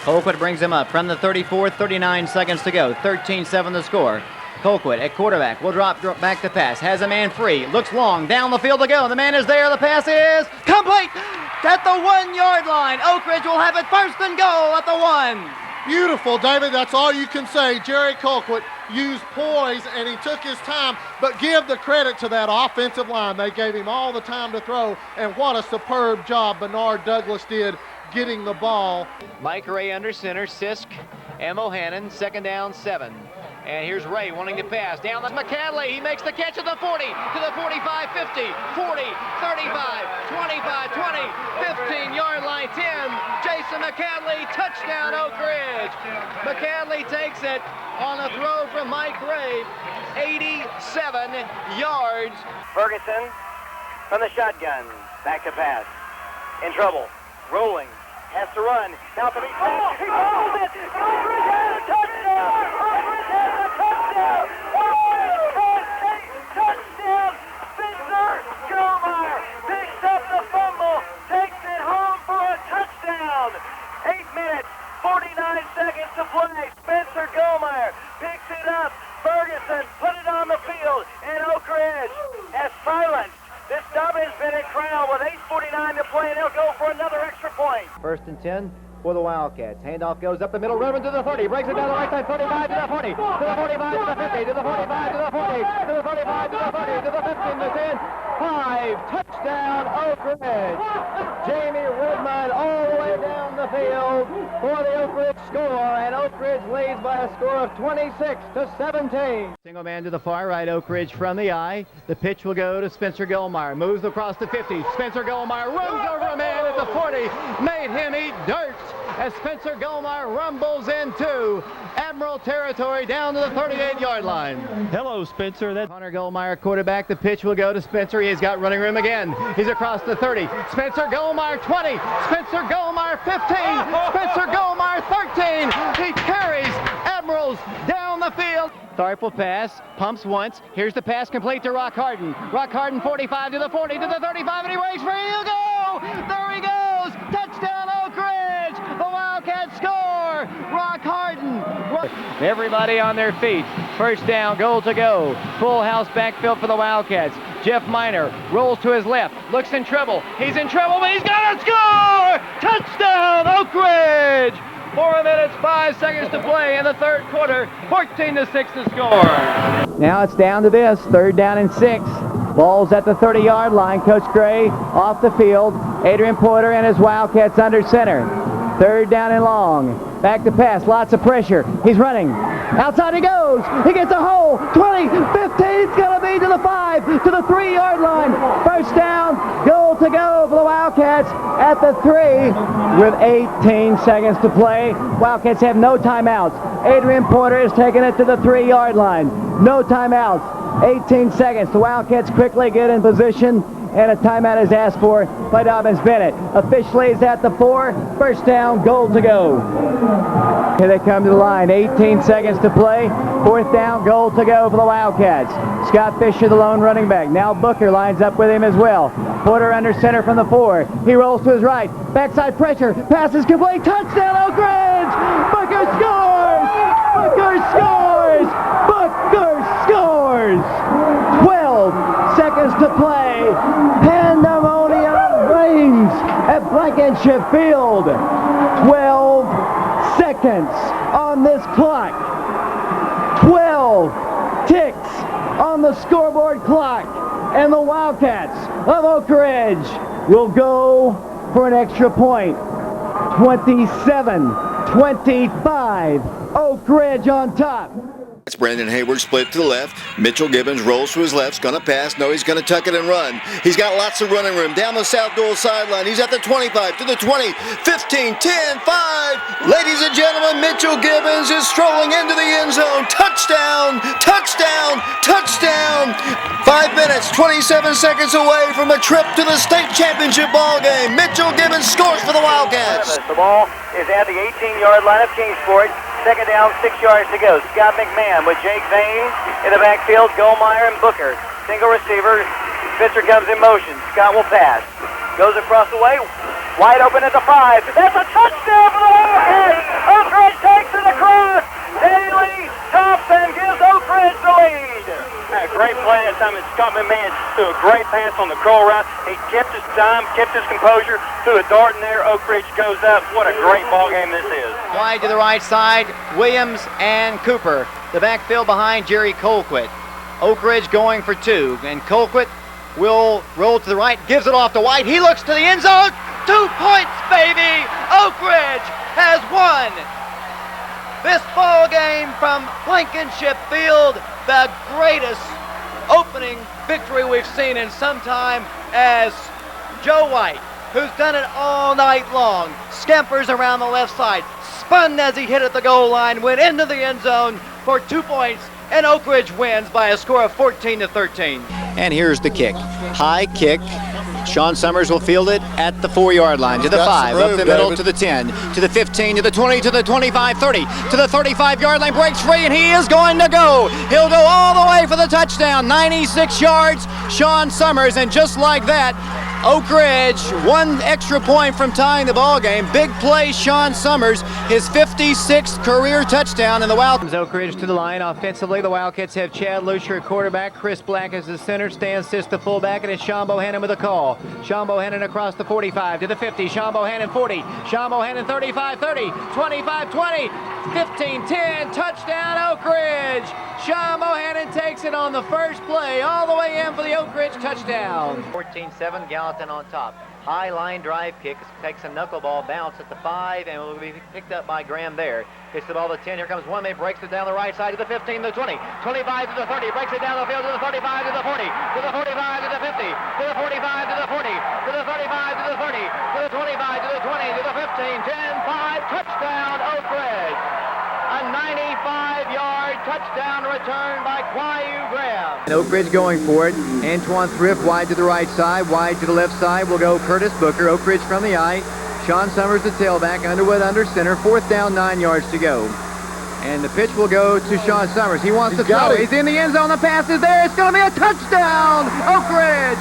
Colquitt brings him up from the 34, 39 seconds to go. 13-7 the score. Colquitt at quarterback will drop back to pass. Has a man free. Looks long. Down the field to go. The man is there. The pass is complete at the 1 yard line. Oak Ridge will have it first and goal at the 1. Beautiful, David. That's all you can say. Jerry Colquitt used poise and he took his time, but give the credit to that offensive line. They gave him all the time to throw, and what a superb job Bernard Douglas did getting the ball. Mike Ray under center. Sisk and Mohannon. 2nd down, 7. And here's Ray wanting to pass. Down to McCadley. He makes the catch at the 40, to the 45, 50, 40, 35, 25, 20, 15-yard line, 10. Jason McCadley, touchdown Oak Ridge. McCadley takes it on a throw from Mike Ray. 87 yards. Ferguson from the shotgun. Back to pass. In trouble. Rolling. Has to run. Now to be safe. He follows it. Oak Ridge has a touchdown. Oak Ridge has a touchdown. Oak Ridge has a touchdown. Spencer Gilmire picks up the fumble. Takes it home for a touchdown. 8 minutes, 49 seconds to play. Spencer Gilmire picks it up. Ferguson put it on the field. And Oak Ridge has silenced this Dobbins Bennett crowd with 8:49 to play, and they'll go for another extra point. 1st and 10 for the Wildcats. Handoff goes up the middle, Rubin to the 30, breaks it down the right side, 35 to the 40, to the 45 to the 50, to the 45 to the 40, to the 35 to the 40, to the 15 to 10. 5, touchdown Oak Ridge. Jamie Redmond all the way down the field for the Oak Ridge score, and Oak Ridge leads by a score of 26-17. Single man to the far right, Oak Ridge from the eye. The pitch will go to Spencer Gilmire. Moves across the 50. Spencer Gilmire runs over a man at the 40. Made him eat dirt as Spencer Gilmire rumbles into Admiral territory down to the 38-yard line. Hello, Spencer. That's Connor Gilmire, quarterback. The pitch will go to Spencer. He's got running room again. He's across the 30. Spencer Gilmire 20. Spencer Gilmire 15. Spencer Gilmire 13. He carries Admirals down the field. Tharp will pass, pumps once. Here's the pass complete to Rock Harden. Rock Harden 45 to the 40 to the 35, and he waits for it. He'll go! There he goes! Touchdown Oak Ridge! The Wildcats score! Rock Harden! Everybody on their feet. 1st down, goal to go. Full house backfield for the Wildcats. Jeff Miner rolls to his left, looks in trouble. He's in trouble, but he's got a score! Touchdown Oak Ridge! 4 minutes, 5 seconds to play in the 3rd quarter. 14-6 the score. Now it's down to this. 3rd down and 6. Ball's at the 30-yard line. Coach Gray off the field. Adrian Porter and his Wildcats under center. 3rd down and long. Back to pass. Lots of pressure. He's running. Outside he goes. He gets a hole. 20, 15. It's going to be to the 5, to the 3-yard line. 1st down. Goal to go for the Wildcats at the 3 with 18 seconds to play. Wildcats have no timeouts. Adrian Porter is taking it to the 3-yard line. No timeouts. 18 seconds. The Wildcats quickly get in position, and a timeout is asked for by Dobbins Bennett. Officially is at the 4. 1st down, goal to go. Here they come to the line. 18 seconds to play. 4th down, goal to go for the Wildcats. Scott Fisher, the lone running back. Now Booker lines up with him as well. Porter under center from the 4. He rolls to his right. Backside pressure. Passes complete. Touchdown Oak Ridge! Booker scores! Booker scores! Booker scores! 12 seconds to play. Pandemonium reigns at Blankenship Field. 12 seconds on this clock. 12 ticks on the scoreboard clock. And the Wildcats of Oak Ridge will go for an extra point. 27-25. Oak Ridge on top. It's Brandon Hayward split to the left. Mitchell Gibbons rolls to his left. He's going to pass. No, he's going to tuck it and run. He's got lots of running room. Down the south goal sideline. He's at the 25, to the 20, 15, 10, 5. Ladies and gentlemen, Mitchell Gibbons is strolling into the end zone. Touchdown! Touchdown! Touchdown! 5 minutes, 27 seconds away from a trip to the state championship ball game. Mitchell Gibbons scores for the Wildcats. The ball is at the 18-yard line of Kingsport. 2nd down, 6 yards to go. Scott McMahon with Jake Vane in the backfield. Gilmire and Booker. Single receiver. Spencer comes in motion. Scott will pass. Goes across the way. Wide open at the 5. That's a touchdown for the Wildcats! takes it across. Daly tops and gives Oak Ridge the lead. A great play that time. Scott McMahon threw a great pass on the curl route. He kept his time, kept his composure, threw a dart in there. Oak Ridge goes up. What a great ball game this is. Wide to the right side, Williams and Cooper. The backfield behind Jerry Colquitt. Oak Ridge going for two, and Colquitt will roll to the right, gives it off to White. He looks to the end zone. 2 points, baby! Oak Ridge has won this ball game from Blankenship Field, the greatest opening victory we've seen in some time, as Joe White, who's done it all night long, scampers around the left side, spun as he hit at the goal line, went into the end zone for 2 points, and Oak Ridge wins by a score of 14-13. And here's the kick. High kick. Sean Summers will field it at the 4-yard line, to the 5, up the middle, to the 10, to the 15, to the 20, to the 25, 30, to the 35-yard line, breaks free, and he is going to go. He'll go all the way for the touchdown, 96 yards, Sean Summers, and just like that, Oak Ridge, 1 extra point from tying the ball game. Big play, Sean Summers, his 56th career touchdown in the Wildcats. Oak Ridge to the line. Offensively, the Wildcats have Chad Lucier at quarterback, Chris Black as the center, Stan Sis the fullback, and it's Sean Bohannon with a call. Sean Bohannon across the 45 to the 50, Sean Bohannon 40, Sean Bohannon 35, 30, 25, 20, 15, 10, touchdown Oak Ridge. Sean Bohannon takes it on the first play all the way in for the Oak Ridge touchdown. 14-7, Gallatin on top. High line drive kick, takes a knuckleball bounce at the 5 and will be picked up by Graham there. Gets the ball to the 10, here comes one, breaks it down the right side to the 15, to the 20, 25 to the 30, breaks it down the field to the 35, to the 40, to the 45, to the 50, to the 45, to the 40, to the 35, to the 30, to the 25, to the 20, to the 15, 10, 5, touchdown Oak Ridge. A 95-yard touchdown return by Quayu Graham. And Oak Ridge going for it. Antoine Thrift wide to the right side, wide to the left side will go Curtis Booker. Oak Ridge from the eye. Sean Summers the tailback, Underwood under center. 4th down, 9 yards to go. And the pitch will go to Sean Summers. He wants to throw. He's in the end zone. The pass is there. It's going to be a touchdown. Oak Ridge.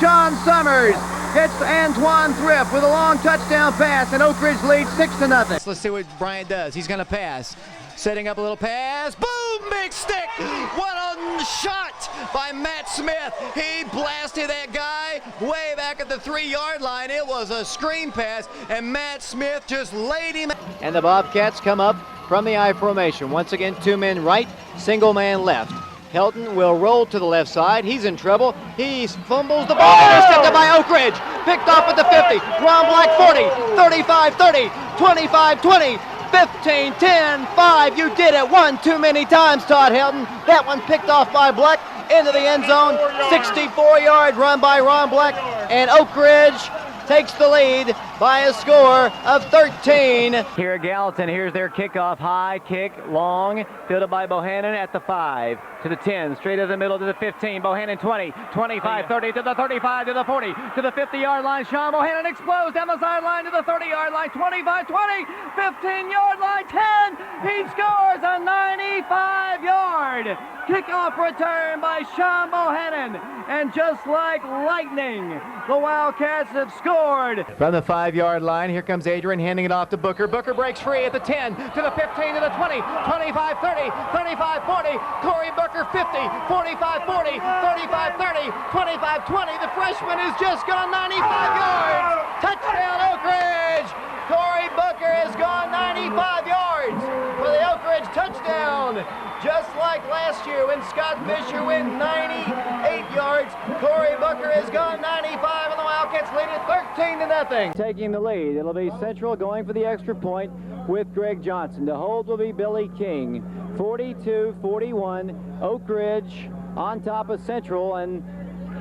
Sean Summers hits Antoine Thrift with a long touchdown pass, and Oak Ridge leads 6-0. Let's see what Brian does. He's going to pass. Setting up a little pass. Boom! Big stick! What a shot by Matt Smith. He blasted that guy way back at the 3-yard line. It was a screen pass, and Matt Smith just laid him. And the Bobcats come up from the I formation. Once again, 2 men right, single man left. Helton will roll to the left side. He's in trouble. He fumbles the ball. Intercepted by Oak Ridge. Picked off at the 50. Ron Black 40, 35, 30, 25, 20, 15, 10, 5. You did it 1 too many times, Todd Helton. That one picked off by Black into the end zone. 64-yard run by Ron Black. And Oak Ridge takes the lead by a score of 13. Here at Gallatin, here's their kickoff. High kick, long, fielded by Bohannon at the 5, to the 10, straight of the middle to the 15. Bohannon 20, 25, 30, to the 35, to the 40, to the 50-yard line. Sean Bohannon explodes down the sideline to the 30-yard line, 25, 20, 15-yard line, 10. He scores a 95-yard kickoff return by Sean Bohannon. And just like lightning, the Wildcats have scored. From the 5-yard line, here comes Adrian handing it off to Booker. Booker breaks free at the 10, to the 15, to the 20, 25, 30, 35, 40. Corey Booker 50, 45, 40, 35, 30, 25, 20. The freshman has just gone 95 yards. Touchdown Oak Ridge. Corey Booker has gone 95 yards for the Oak Ridge touchdown. Just like last year when Scott Fisher went 98 yards, Corey Booker has gone 95 and the Wildcats lead it 13-0. Taking the lead, it'll be Central going for the extra point with Greg Johnson. To hold will be Billy King. 42-41, Oak Ridge on top of Central, and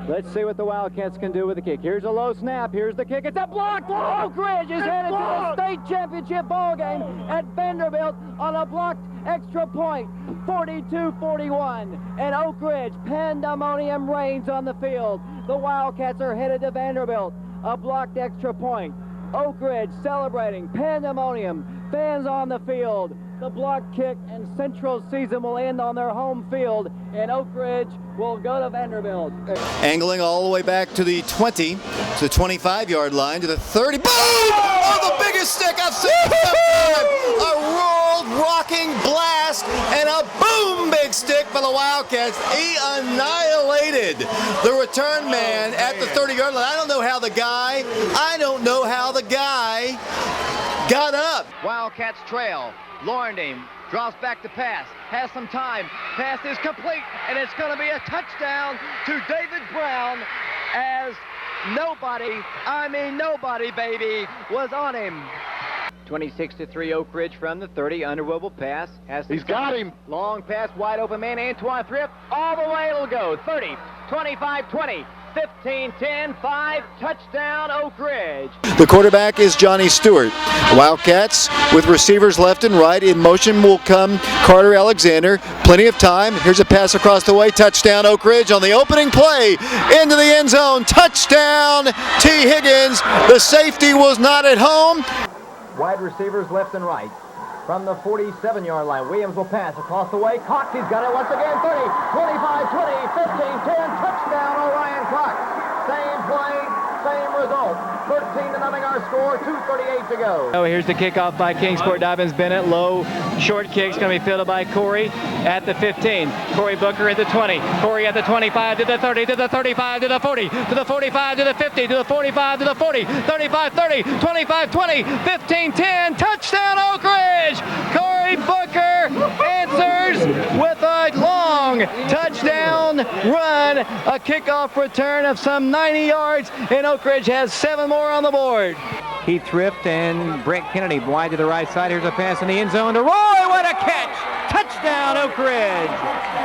let's see what the Wildcats can do with the kick. Here's a low snap. Here's the kick. It's a block. Oak Ridge is headed to the state championship ball game at Vanderbilt on a blocked extra point. 42-41. And Oak Ridge, pandemonium reigns on the field. The Wildcats are headed to Vanderbilt. A blocked extra point. Oak Ridge celebrating. Pandemonium. Fans on the field. The block kick and Central season will end on their home field, and Oak Ridge will go to Vanderbilt. Angling all the way back to the 20, to the 25-yard line, to the 30. Boom! Oh, the biggest stick I've seen in some time! A roll wild rocking blast and a boom big stick for the Wildcats. He annihilated the return man at the 30-yard line. I don't know how the guy got up. Wildcats trail. Lorndame draws back to pass. Has some time. Pass is complete, and it's going to be a touchdown to David Brown as nobody, baby, was on him. 26-3 Oak Ridge from the 30. Underwood pass. He's got him. Long pass, wide open man, Antoine Thrift. All the way it'll go. 30, 25, 20, 15, 10, 5. Touchdown, Oak Ridge. The quarterback is Johnny Stewart. Wildcats with receivers left and right. In motion will come Carter Alexander. Plenty of time. Here's a pass across the way. Touchdown, Oak Ridge on the opening play. Into the end zone. Touchdown, T. Higgins. The safety was not at home. Wide receivers left and right. From the 47-yard line, Williams will pass across the way. Cox, he's got it once again. 30, 25, 20, 15, 10. Touchdown, Orion Cox. Same play, same result. 13-0 our score, 2:38 to go. Oh, here's the kickoff by Kingsport. Dobbins Bennett, low, short kick's going to be fielded by Corey at the 15. Corey Booker at the 20. Corey at the 25 to the 30 to the 35 to the 40 to the 45 to the 50 to the 45 to the 40, 35, 30, 25, 20, 15, 10. Touchdown, Oak Ridge. Corey Booker answers with a long touchdown run, a kickoff return of some 90 yards, and Oak Ridge has 7 more on the board. Heath Thrift and Brent Kennedy wide to the right side. Here's a pass in the end zone to Roy. What a catch! Touchdown, Oak Ridge.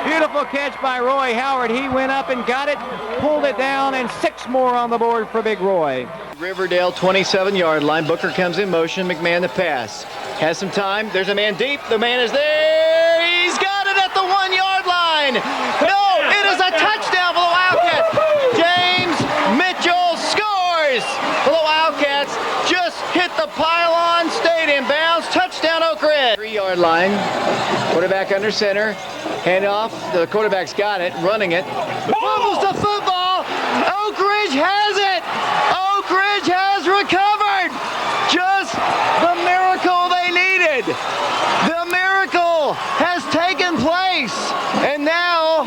Beautiful catch by Roy Howard. He went up and got it, pulled it down, and 6 more on the board for Big Roy. Riverdale 27-yard line. Booker comes in motion. McMahon the pass. Has some time. There's a man deep. The man is there. He's got it at the 1-yard line. No, it is a touchdown for the Wildcats. James Mitchell scores for the Wildcats. Just hit the pylon, stayed in bounds. Touchdown, Oak Ridge. 3-yard line. Quarterback under center. Handoff. The quarterback's got it, running it. Fumbles the football. Oak Ridge has it. Oak Ridge has recovered. Just the miracle they needed. The miracle has taken place. And now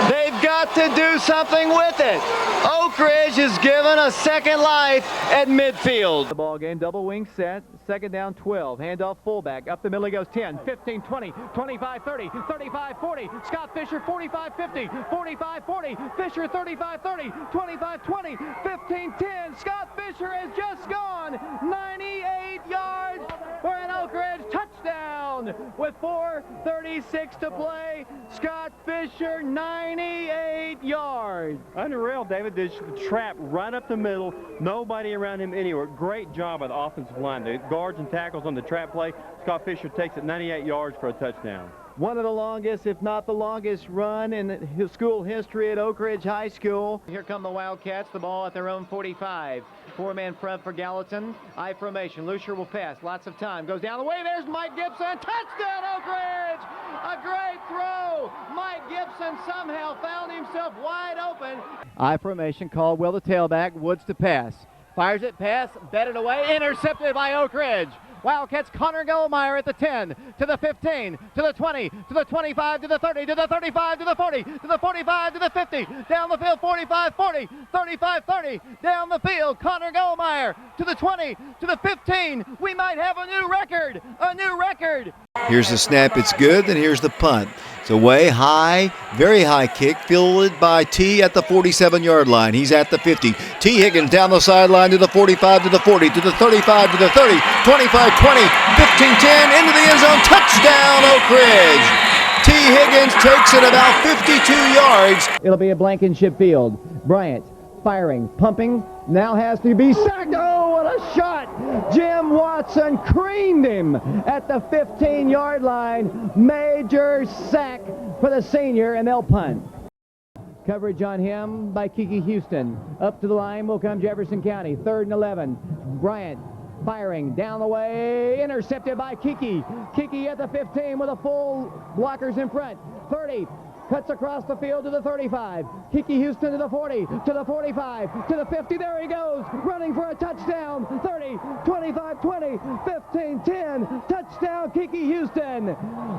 they've got to do something with it. Oak Ridge is given a second life at midfield. The ball game, double wing set, second down 12. Handoff fullback, up the middle he goes 10, 15, 20, 25, 30, 35, 40. Scott Fisher 45, 50, 45, 40. Fisher 35, 30, 25, 20, 15, 10. Scott Fisher has just gone 98 yards for an Oak Ridge touchdown with 4:36 to play. Scott Fisher 98 yards. Unreal, David. The trap right up the middle. Nobody around him anywhere. Great job by the offensive line. The guards and tackles on the trap play. Scott Fisher takes it 98 yards for a touchdown. One of the longest, if not the longest run in his school history at Oak Ridge High School. Here come the Wildcats, the ball at their own 45. 4-man front for Gallatin. I formation. Lucier will pass. Lots of time. Goes down the way. There's Mike Gibson. Touchdown, Oak Ridge! A great throw. Mike Gibson somehow found himself wide open. I formation. Caldwell the tailback. Woods to pass. Fires it. Pass. Batted away. Intercepted by Oak Ridge. Wildcats, Connor Goldmeyer at the 10, to the 15, to the 20, to the 25, to the 30, to the 35, to the 40, to the 45, to the 50, down the field, 45, 40, 35, 30, down the field, Connor Goldmeyer to the 20, to the 15. We might have a new record, a new record. Here's the snap, it's good, and here's the punt. It's a way high, very high kick, fielded by T at the 47-yard line. He's at the 50. T. Higgins down the sideline to the 45, to the 40, to the 35, to the 30, 25, 20, 15, 10, into the end zone. Touchdown, Oak Ridge. T. Higgins takes it about 52 yards. It'll be a Blankenship field. Bryant firing, pumping, now has to be sacked. Oh, what a shot! Jim Watson creamed him at the 15-yard line. Major sack for the senior, and they'll punt. Coverage on him by Kiki Houston. Up to the line will come Jefferson County. 3rd and 11. Bryant firing down the way, intercepted by Kiki. Kiki at the 15 with a full blockers in front. 30, cuts across the field to the 35. Kiki Houston to the 40, to the 45, to the 50. There he goes, running for a touchdown. 30, 25, 20, 15, 10. Touchdown, Kiki Houston.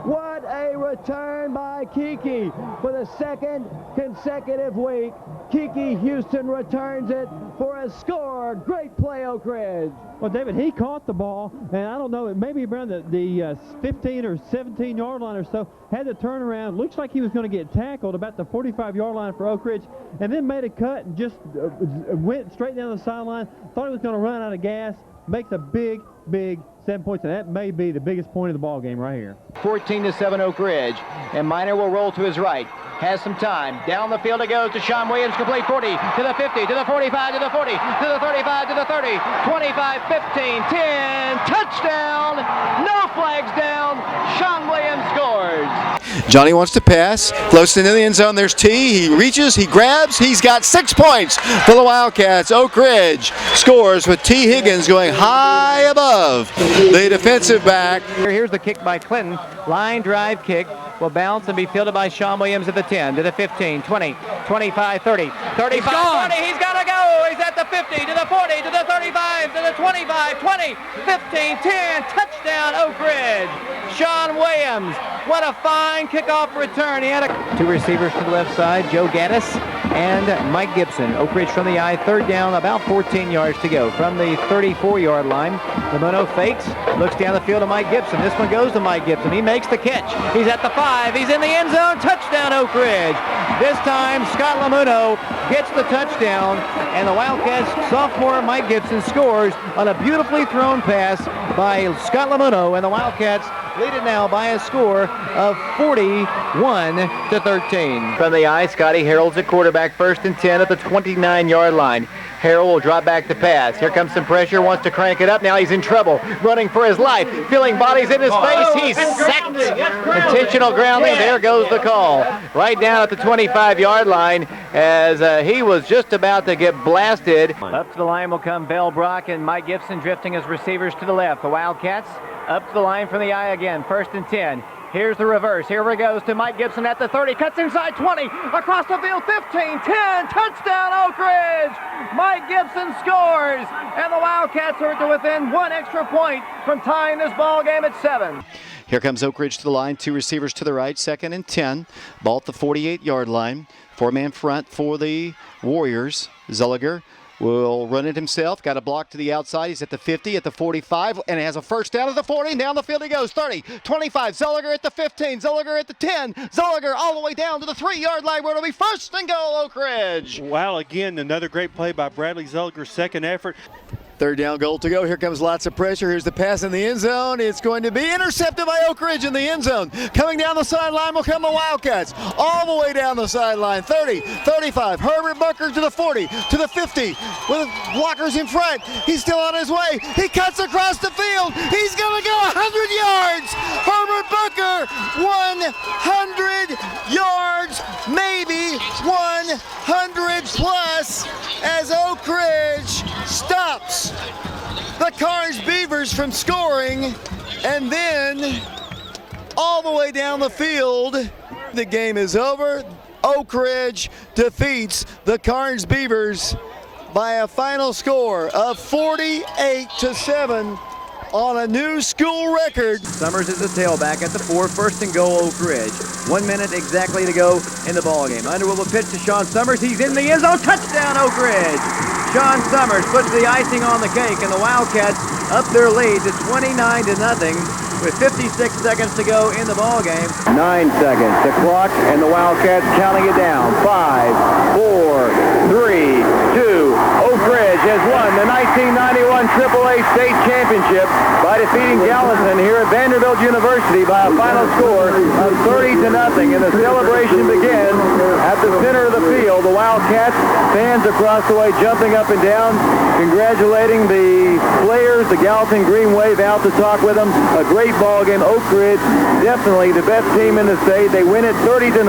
What a return by Kiki. For the second consecutive week, Kiki Houston returns it for a score. Great play, Oak Ridge. Well, David, he caught the ball, and I don't know, maybe around the 15 or 17-yard line or so, had to turn around. Looks like he was going to get tackled about the 45-yard line for Oak Ridge, and then made a cut and just went straight down the sideline. Thought he was going to run out of gas. Makes a big 7 points, and that may be the biggest point of the ball game right here. 14-7 Oak Ridge, and Minor will roll to his right. Has some time. Down the field it goes to Sean Williams, complete 40, to the 50, to the 45, to the 40, to the 35, to the 30, 25, 15, 10, touchdown, no flags down, Sean Williams scores. Johnny wants to pass, floats into the end zone. There's T. He reaches, he grabs, he's got 6 points for the Wildcats. Oak Ridge scores with T. Higgins going high above the defensive back. Here's the kick by Clinton. Line drive kick will bounce and be fielded by Sean Williams at the 10, to the 15, 20, 25, 30, 35, 40. He's got to go. He's at the 50, to the 40, to the 35, to the 25, 20, 15, 10. Touchdown, Oak Ridge. Sean Williams. What a fine kickoff return. He had two receivers to the left side, Joe Gaddis and Mike Gibson. Oak Ridge from the eye, third down, about 14 yards to go. From the 34-yard line, Lamuno fakes, looks down the field to Mike Gibson. This one goes to Mike Gibson. He makes the catch. He's at the 5. He's in the end zone. Touchdown, Oak Ridge. This time, Scott Lamuno gets the touchdown, and the Wildcats sophomore Mike Gibson scores on a beautifully thrown pass by Scott Lamuno, and the Wildcats lead it now by a score of 41-13. From the eye, Scotty Harold's at quarterback, first and 10 at the 29-yard line. Harold will drop back to pass. Here comes some pressure, wants to crank it up. Now he's in trouble, running for his life, feeling bodies in his face. He's sacked. Intentional grounding. There goes the call. Right down at the 25-yard line as he was just about to get blasted. Up to the line will come Bell Brock and Mike Gibson drifting as receivers to the left. The Wildcats up to the line from the eye again, first and 10. Here's the reverse. Here it goes to Mike Gibson at the 30. Cuts inside 20. Across the field, 15, 10. Touchdown, Oak Ridge. Mike Gibson scores. And the Wildcats are to within one extra point from tying this ball game at 7. Here comes Oak Ridge to the line. Two receivers to the right. Second and 10. Ball at the 48-yard line. Four-man front for the Warriors. Zilliger will run it himself. Got a block to the outside. He's at the 50, at the 45, and has a first down at the 40. Down the field he goes. 30, 25. Zilliger at the 15. Zilliger at the 10. Zilliger all the way down to the 3-yard line where it'll be first and goal, Oak Ridge. Wow, again, another great play by Bradley Zilliger, second effort. Third down goal to go. Here comes lots of pressure. Here's the pass in the end zone. It's going to be intercepted by Oak Ridge in the end zone. Coming down the sideline will come the Wildcats. All the way down the sideline. 30, 35. Herbert Booker to the 40, to the 50. With blockers in front. He's still on his way. He cuts across the field. He's going to go 100 yards. Herbert Booker, 100 yards, maybe 100 plus as Oak Ridge stops the Karns Beavers from scoring, and then all the way down the field, the game is over. Oak Ridge defeats the Karns Beavers by a final score of 48-7 on a new school record. Summers is the tailback at the 4, first and goal, Oak Ridge. 1 minute exactly to go in the ball game. Underwood will pitch to Sean Summers. He's in the end zone. Touchdown, Oak Ridge. Sean Summers puts the icing on the cake, and the Wildcats up their lead to 29-0 with 56 seconds to go in the ball game. 9 seconds, the clock, and the Wildcats counting it down. 5, 4, 3, 2. Oak Ridge has won the 1991 AAA State Championship by defeating Gallatin here at Vanderbilt University by a final score of 30-0. And the celebration begins at the center of the field. The Wildcats fans across the way jumping up and down, congratulating the players. The Gallatin Green Wave out to talk with them. A great ball game. Oak Ridge, definitely the best team in the state. They win it 30-0.